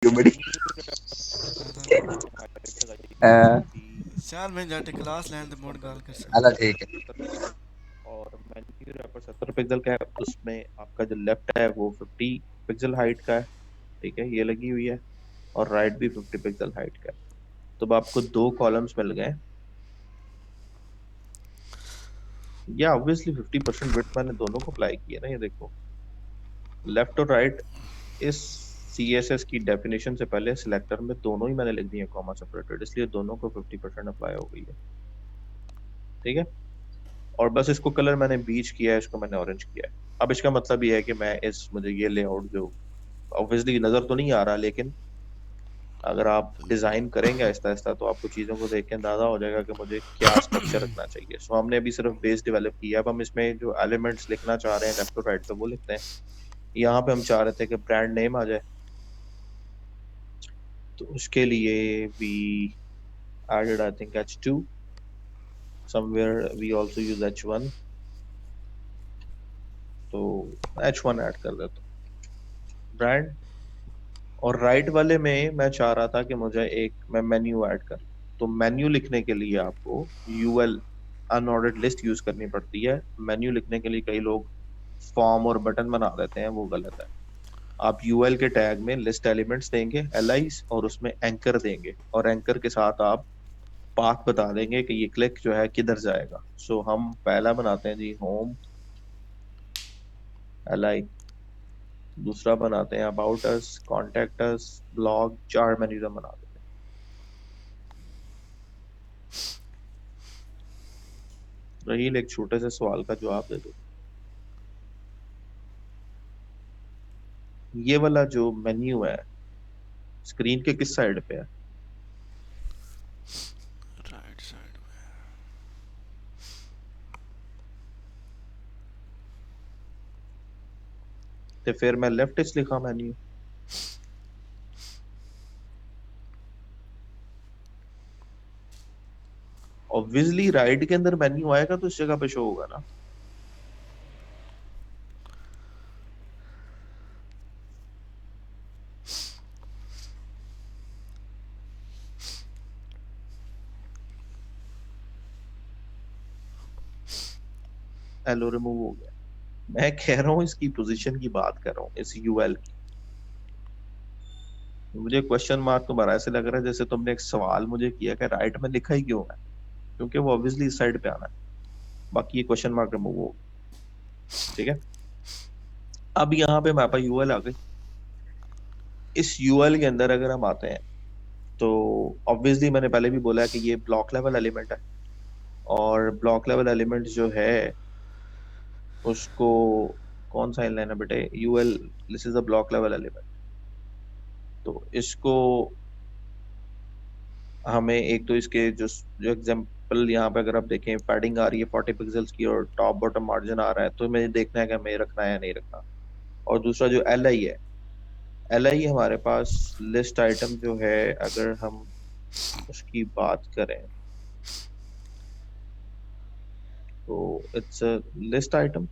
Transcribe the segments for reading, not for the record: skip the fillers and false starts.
बड़ी चल मैं जाके क्लास लैंड मोड गाल कर अला सकता ठीक है। और मेन्यू रैपर 70 पिक्सल का है। उसमें आपका जो लेफ्ट है वो 50 पिक्सल हाइट का है। ठीक है, ये लगी हुई है। और राइट भी 50 पिक्सल हाइट का है। तो अब आपको दो कॉलम्स मिल गए। ये ऑब्वियसली 50% विड्थ मैंने दोनों को अप्लाई किया ना, ये देखो लेफ्ट और राइट। इस CSS की डेफिनेशन से पहले सिलेक्टर में दोनों ही मैंने लिख दिए कॉमा सेपरेटेड, इसलिए दोनों को 50% अप्लाई हो गई है। ठीक है, और बस इसको कलर मैंने बीच किया है, इसको मैंने ऑरेंज किया है। अब इसका मतलब ये है कि मैं इस मुझे ये लेआउट जो ऑब्वियसली नजर तो नहीं आ रहा, लेकिन अगर आप डिजाइन करेंगे आहिस्ता आहिस्ता तो आपको चीजों को देख के अंदाजा हो जाएगा कि मुझे क्या स्ट्रक्चर रखना चाहिए। सो हमने अभी सिर्फ बेस डेवलप किया, अब हम इसमें जो एलिमेंट्स लिखना चाह रहे हैं लेफ्ट और राइट पे वो लिखते हैं। यहाँ पे हम चाह रहे थे कि ब्रांड नेम आ जाए, तो उसके लिए we added I think H2, somewhere we also use H1, तो H1 ऐड कर देता हूँ ब्रांड। और राइट वाले में मैं चाह रहा था कि मुझे एक मैं मेन्यू ऐड कर, तो मेन्यू लिखने के लिए आपको यूएल अनऑर्डर्ड लिस्ट यूज करनी पड़ती है। मेन्यू लिखने के लिए कई लोग फॉर्म और बटन बना देते हैं, वो गलत है। आप यूएल के टैग में लिस्ट एलिमेंट्स देंगे एलाइज, और उसमें एंकर देंगे, और एंकर के साथ आप पाथ बता देंगे कि ये क्लिक जो है किधर जाएगा। सो हम पहला बनाते हैं जी होम एलाई, दूसरा बनाते हैं about us, contact us, blog, चार मेन्यू बना देते हैं। रहील एक छोटे से सवाल का जवाब दे दो। ये वाला जो मेन्यू है स्क्रीन के किस साइड पे है? राइट साइड तो फिर मैं लेफ्ट इच लिखा मेन्यू। ऑब्वियसली राइट के अंदर मेन्यू आएगा तो इस जगह पे शो होगा ना। एलो रिमूव हो गया। मैं कह रहा हूँ इसकी पोजीशन की बात कर रहा हूँ, इस यूएल की। मुझे क्वेश्चन मार्क तुम्हारा ऐसे लग रहा है जैसे तुमने एक सवाल मुझे किया कि राइट में लिखा ही क्यों है, क्योंकि वो ऑब्वियसली इस साइड पे आना है। बाकी ये क्वेश्चन मार्क रिमूव हो गया। ठीक है, अब यहाँ पे हमारे पास यूएल आ गई। इस यूएल के अंदर अगर हम आते हैं तो ऑब्वियसली मैंने पहले भी बोला है कि ये ब्लॉक लेवल एलिमेंट है, और ब्लॉक लेवल एलिमेंट जो है उसको कौन सा इनलाइन है बेटे, UL, this is a block level element. तो इसको हमें एक तो इसके जो जो एग्जांपल यहाँ पे अगर आप देखें पैडिंग आ रही है 40 पिक्सल्स की और टॉप बॉटम मार्जिन आ रहा है, तो मुझे देखना है कि हमें रखना है या नहीं रखना। और दूसरा जो एल आई है, एल आई हमारे पास लिस्ट आइटम जो है, अगर हम उसकी बात करें तो इट्स अ लिस्ट आइटम।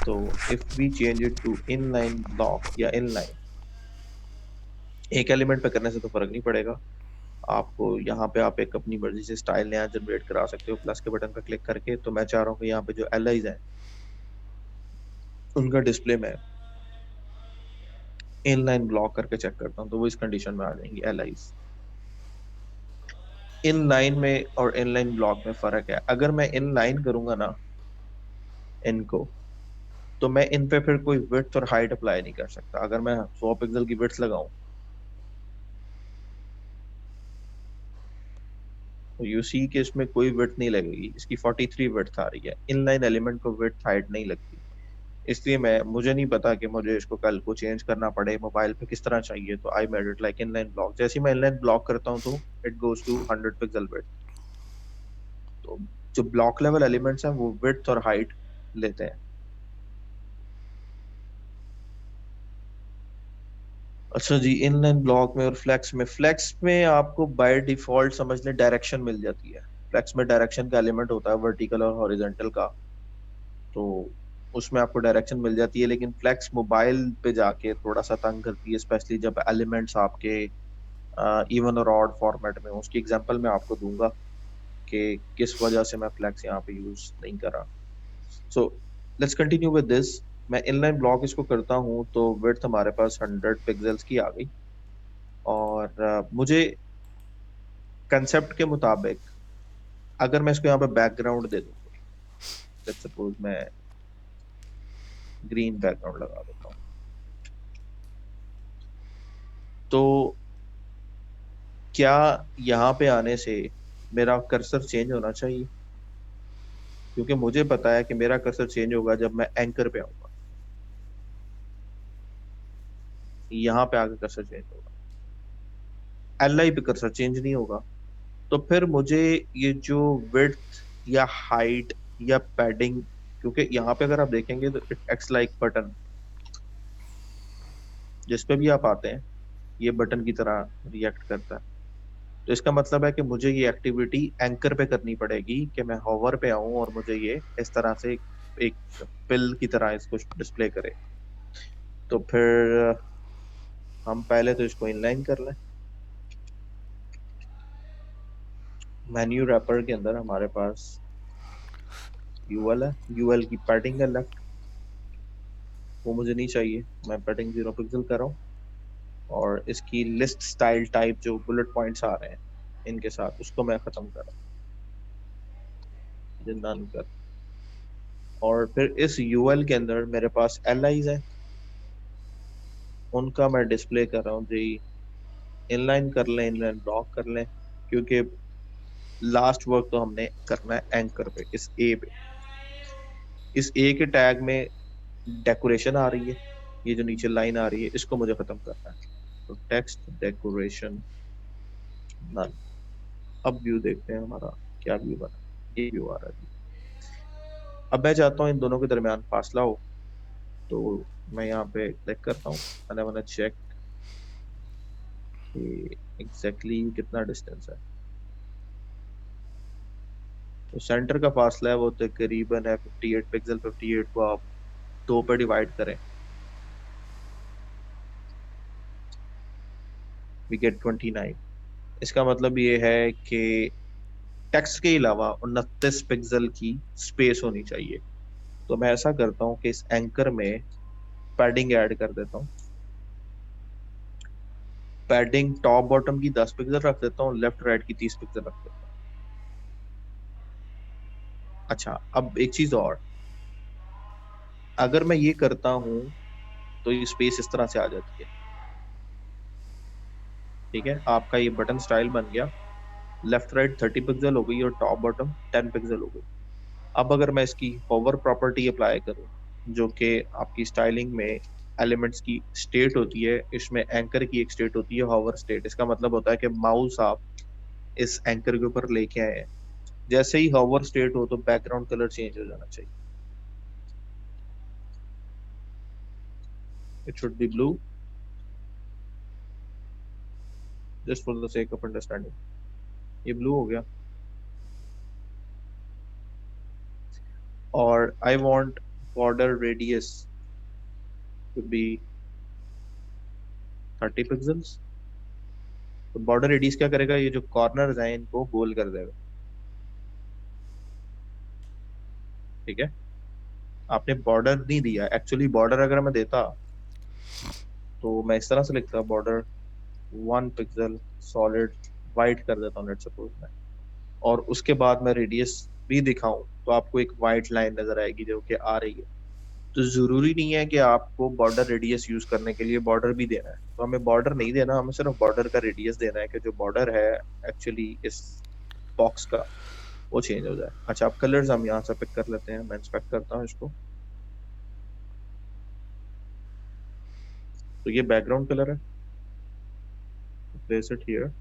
तो if we change it to inline block या इनलाइन, एक एलिमेंट पे करने से तो फर्क नहीं पड़ेगा आपको। यहाँ पे आप एक अपनी मर्जी से स्टाइल नया जनरेट करा सकते हो प्लस के बटन पर क्लिक करके। तो मैं चाह रहा हूँ कि यहाँ पे जो एलाइज हैं उनका डिस्प्ले में इनलाइन ब्लॉक करके चेक करता हूँ, तो वो इस कंडीशन में आ जाएंगी एलाइज। इनलाइन में और इनलाइन ब्लॉक में फर्क है। अगर मैं इनलाइन करूंगा ना इनको, तो मैं इन पे फिर कोई विड्थ और हाइट अप्लाई नहीं कर सकता। अगर मैं 100 पिक्सल की विड्थ लगाऊं तो यू सी कि इसमें कोई विड्थ नहीं लगेगी, इसकी 43 विड्थ आ रही है। इनलाइन एलिमेंट को विड्थ हाइट नहीं लगती। इसलिए मैं मुझे नहीं पता कि मुझे इसको कल को चेंज करना पड़े मोबाइल पे किस तरह चाहिए, तो I made it like inline block. जैसे ही मैं इनलाइन ब्लॉक करता हूँ तो it goes to 100 pixel width. तो जो ब्लॉक लेवल एलिमेंट्स हैं वो विड्थ और हाइट लेते हैं। अच्छा जी, इनलाइन ब्लॉक में और फ्लेक्स में, फ्लेक्स में आपको बाय डिफॉल्ट समझ लें डायरेक्शन मिल जाती है। फ्लेक्स में डायरेक्शन का एलिमेंट होता है वर्टिकल और हॉरिजॉन्टल का। तो उसमें आपको डायरेक्शन मिल जाती है, लेकिन फ्लेक्स मोबाइल पे जाके थोड़ा सा तंग करती है, स्पेशली जब एलिमेंट्स आपके इवन और ऑड फॉर्मेट में हो। उसकी एग्जांपल मैं आपको दूंगा कि किस वजह से मैं फ्लेक्स यहाँ पे यूज नहीं कर रहा। So let's continue with this. मैं इनलाइन ब्लॉक इसको करता हूँ तो विड्थ हमारे पास 100 पिक्सल्स की आ गई। और मुझे कंसेप्ट के मुताबिक अगर मैं इसको यहाँ पे बैकग्राउंड दे दूँ, लेट्स सपोज मैं ग्रीन बैकग्राउंड लगा देता हूँ, तो क्या यहाँ पे आने से मेरा कर्सर चेंज होना चाहिए? क्योंकि मुझे पता है कि मेरा कर्सर चेंज होगा जब मैं एंकर पे आऊंगा, यहाँ पे आगे कर्सर चेंज होगा, एल आई पे कर्सर चेंज नहीं होगा। तो फिर मुझे ये जो विड्थ या हाइट या पैडिंग, क्योंकि यहाँ पे अगर आप देखेंगे तो इट एक्ट्स लाइक बटन, जिस पे भी आप आते हैं ये बटन की तरह रिएक्ट करता है। तो इसका मतलब है कि मुझे ये एक्टिविटी एंकर पे करनी पड़ेगी कि मैं हॉवर पे आऊं और मुझे ये इस तरह से एक पिल की तरह इसको डिस्प्ले करे। तो फिर हम पहले तो इसको इनलाइन कर लें। मेन्यू रैपर के अंदर हमारे पास यूएल है, यूएल की पैडिंग है लेफ्ट, वो मुझे नहीं चाहिए, मैं पैडिंग 0 पिक्सल कर रहा हूँ। और इसकी लिस्ट स्टाइल टाइप जो बुलेट पॉइंट्स आ रहे हैं इनके साथ, उसको मैं खत्म कर रहा हूँ, नन कर। और फिर इस यूएल के अंदर मेरे पास एल आईज है, उनका मैं डिस्प्ले कर रहा हूँ जी। इनलाइन कर लें, इनलाइन ब्लॉक कर लें, क्योंकि लास्ट वर्क तो हमने करना है एंकर पे, इस ए पे। इस ए के टैग में डेकोरेशन आ रही है, ये जो नीचे लाइन आ रही है इसको मुझे खत्म करना है। तो टेक्स्ट डेकोरेशन नन। अब व्यू देखते हैं हमारा क्या व्यू बना, ये व्यू आ रहा है। अब मैं चाहता हूँ इन दोनों के दरमियान फासला हो, तो मैं यहाँ पे क्लिक करता हूँ and I want to check कि एग्जैक्टली कितना डिस्टेंस है। तो सेंटर का फासला है वो तकरीबन है 58 पिक्सल। 58 को आप 2 पे डिवाइड करें, वी गेट 29। इसका मतलब ये है कि टेक्स्ट के अलावा 29 पिक्सल की स्पेस होनी चाहिए। तो मैं ऐसा करता हूँ कि इस एंकर में पैडिंग ऐड कर देता हूँ। पैडिंग टॉप बॉटम की 10 पिक्सल रख देता हूँ, लेफ्ट राइट की 30 पिक्सल रख देता हूँ। अच्छा, अब एक चीज और, अगर मैं ये करता हूँ तो ये स्पेस इस तरह से आ जाती है। ठीक है, आपका ये बटन स्टाइल बन गया, लेफ्ट राइट 30 पिक्सल हो गई और टॉप बॉटम 10 पिक्सल हो गई। अब अगर मैं इसकी होवर प्रॉपर्टी अप्लाई करूँ, जो कि आपकी स्टाइलिंग में एलिमेंट्स की स्टेट होती है, इसमें एंकर की एक स्टेट होती है होवर स्टेट। इसका मतलब होता है कि माउस आप इस एंकर के ऊपर लेके आए हैं, जैसे ही होवर स्टेट हो तो बैकग्राउंड कलर चेंज हो जाना चाहिए। It should be blue, just for the sake of understanding. ये ब्लू हो गया। और I want border radius to be 30 pixels. तो बॉर्डर रेडियस क्या करेगा, ये जो कॉर्नर्स हैं इनको गोल कर देगा। ठीक है, आपने बॉर्डर नहीं दिया, एक्चुअली बॉर्डर अगर मैं देता तो मैं इस तरह से लिखता, बॉर्डर 1 पिक्सल सॉलिड वाइट कर देता हूँ लेट्स सपोज मैं, और उसके बाद मैं रेडियस भी दिखाऊं तो आपको एक वाइट लाइन नजर आएगी जो कि आ रही है। तो जरूरी नहीं है कि आपको बॉर्डर रेडियस यूज करने के लिए बॉर्डर भी देना है, तो हमें बॉर्डर नहीं देना, हमें सिर्फ बॉर्डर का रेडियस देना है कि जो बॉर्डर है एक्चुअली इस बॉक्स का वो चेंज हो जाए। अच्छा, अब कलर्स हम यहाँ से पिक कर लेते हैं, मैं इंस्पेक्ट करता हूँ इसको। तो ये बैकग्राउंड कलर है, प्लेस इट हियर।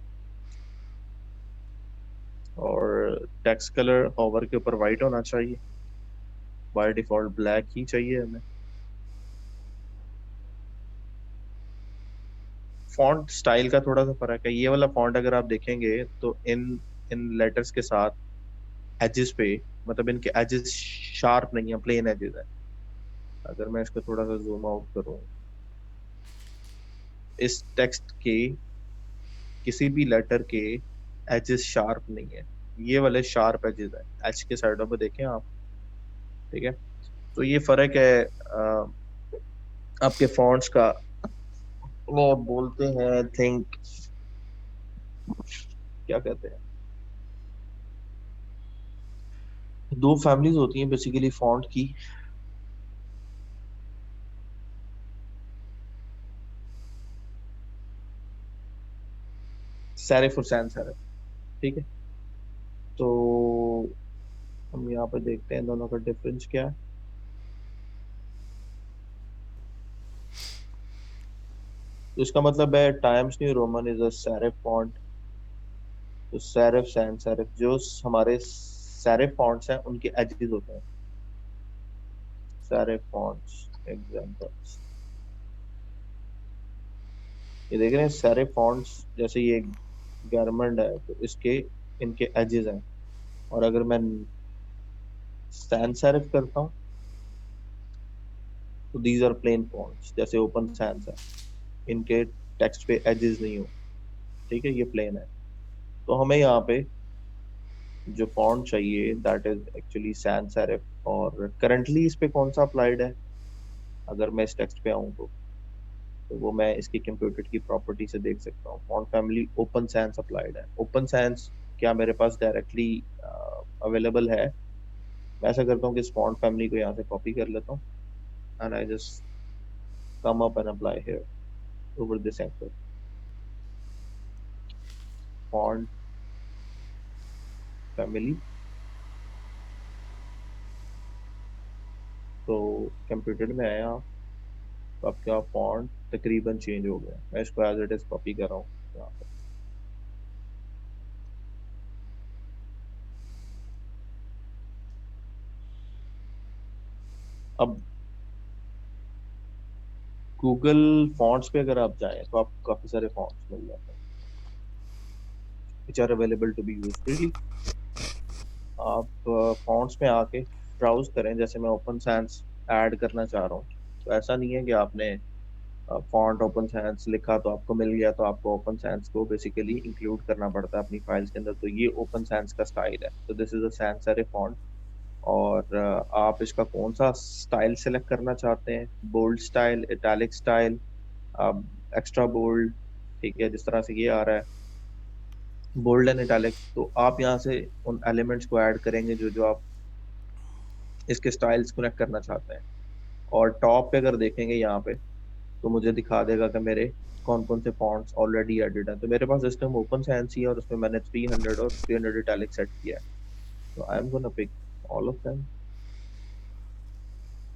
और टेक्स्ट कलर होवर के ऊपर वाइट होना चाहिए, बाय डिफॉल्ट ब्लैक ही चाहिए हमें। फॉन्ट स्टाइल का थोड़ा सा फर्क है, ये वाला फॉन्ट अगर आप देखेंगे तो इन इन लेटर्स के साथ एजेस पे, मतलब इनके एजेस शार्प नहीं है, प्लेन एजेस है। अगर मैं इसका थोड़ा सा जूम आउट करूं, इस टेक्स्ट के किसी भी लेटर के एजेस शार्प नहीं है, ये वाले शार्प एजेस हैं एच के साइडों पे, देखें आप। ठीक है, तो ये फर्क है आपके फॉन्ट्स का। वो बोलते हैं थिंक, क्या कहते हैं, दो फैमिलीज होती हैं बेसिकली फॉन्ट की। सेरिफ और सैन सेरिफ। ठीक है, तो हम यहाँ पे देखते हैं दोनों का डिफरेंस क्या है। तो इसका मतलब है times new Roman is a serif font. तो सेरिफ सैन सेरिफ, जो हमारे सेरिफ फॉन्ट्स हैं उनके एजेस होते हैं सेरिफ फॉन्ट्स। एग्जांपल्स, ये देख रहे हैं सेरिफ फॉन्ट्स, जैसे ये गारमेंट है तो इसके इनके एजेस हैं। और अगर मैं सैन सेरिफ करता हूँ तो दीज आर प्लेन फॉन्ट्स, जैसे ओपन सैंस है, इनके टेक्स्ट पे एजेस नहीं हो। ठीक है, ये प्लेन है। तो हमें यहाँ पे जो फॉन्ट चाहिए that is actually sans serif. और करंटली इस पे कौन सा अप्लाइड है, अगर मैं इस टेक्स्ट पे आऊँ तो वो मैं इसकी कंप्यूटर की प्रॉपर्टी से देख सकता हूँ। Font family open sans applied है। ओपन सैंस क्या मेरे पास डायरेक्टली अवेलेबल है? मैं ऐसा करता हूँ कि इस फॉन्ट फैमिली को यहाँ से कॉपी कर लेता हूँ and I just come up and apply here over this anchor font family. तो कंप्यूटर में आया, तो आपका फॉन्ट तकरीबन चेंज हो गया। मैं इसको एज इट इज कॉपी कर रहा हूँ यहाँ पे। अब गूगल फॉन्ट्स पे अगर आप जाएं तो आपको काफी सारे फॉन्ट्स मिल जाते हैं which are available to be use freely. आप फॉन्ट्स में आके ब्राउज करें, जैसे मैं ओपन सैंस ऐड करना चाह रहा हूँ। तो ऐसा नहीं है कि आपने फॉन्ट ओपन सैंस लिखा तो आपको मिल गया, तो आपको ओपन सैंस को बेसिकली इंक्लूड करना पड़ता है अपनी फाइल्स के अंदर। तो ये ओपन सैंस का स्टाइल है, तो this is a sans serif font. और आप इसका कौन सा स्टाइल सेलेक्ट करना चाहते हैं, bold style, italic style, extra bold. ठीक है, जिस तरह से ये आ रहा है बोल्ड एंड इटैलिक, तो आप यहाँ से उन एलिमेंट्स को ऐड करेंगे जो जो आप इसके स्टाइल्स कनेक्ट करना चाहते हैं। और टॉप पे अगर देखेंगे यहाँ पे, तो मुझे दिखा देगा कि मेरे कौन कौन से फॉन्ट्स ऑलरेडी एडिड हैं। तो मेरे पास सिस्टम ओपन साइंस ही है और उसमें मैंने 300 और 300 इटैलिक सेट किया है। तो I am gonna pick all of them.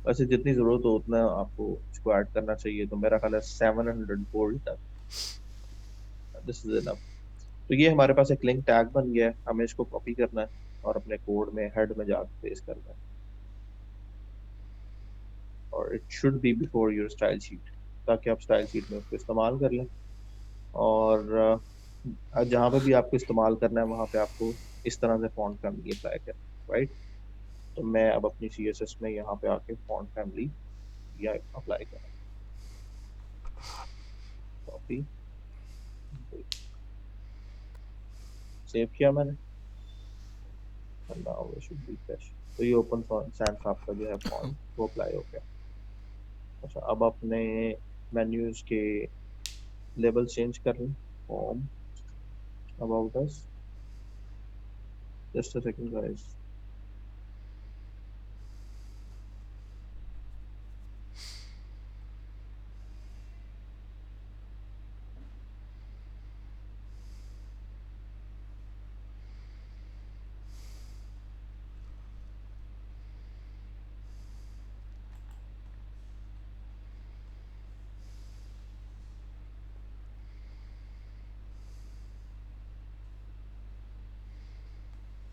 वैसे जितनी जरूरत हो उतना आपको इसको ऐड करना चाहिए। तो मेरा ख्याल है 700 बोल्ड तक, दिस इज इनफ। तो ये हमारे पास एक लिंक टैग बन गया है, हमें इसको कॉपी करना है और अपने कोड में हेड में जाकर पेस्ट करना है। और it should B before your style sheet, ताकि आप स्टाइल शीट में उसको इस्तेमाल कर लें। और जहाँ पे भी आपको इस्तेमाल करना है वहाँ पे आपको इस तरह से फॉन्ट फैमिली अप्लाई करें, राइट। तो मैं अब अपनी सी एस एस में यहाँ पे आके फॉन्ट फैमिली या अप्लाई करें, कॉपी, सेव किया मैंने, now it should B fresh. तो ये ओपन सैंस आपका जो है फॉन्ट वो अप्लाई हो गया। अच्छा, अब अपने मेन्यूज के लेबल चेंज कर लें। Home, about us, just a second guys.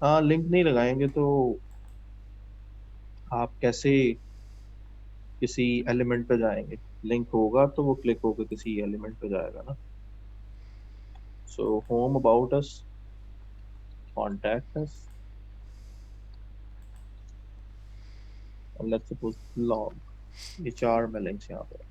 हाँ, लिंक नहीं लगाएंगे तो आप कैसे किसी एलिमेंट पे जाएंगे? लिंक होगा तो वो क्लिक होकर किसी एलिमेंट पे जाएगा ना। So home, about us, contact us, and let's suppose blog. ये 4 मैं लिंक्स यहाँ पे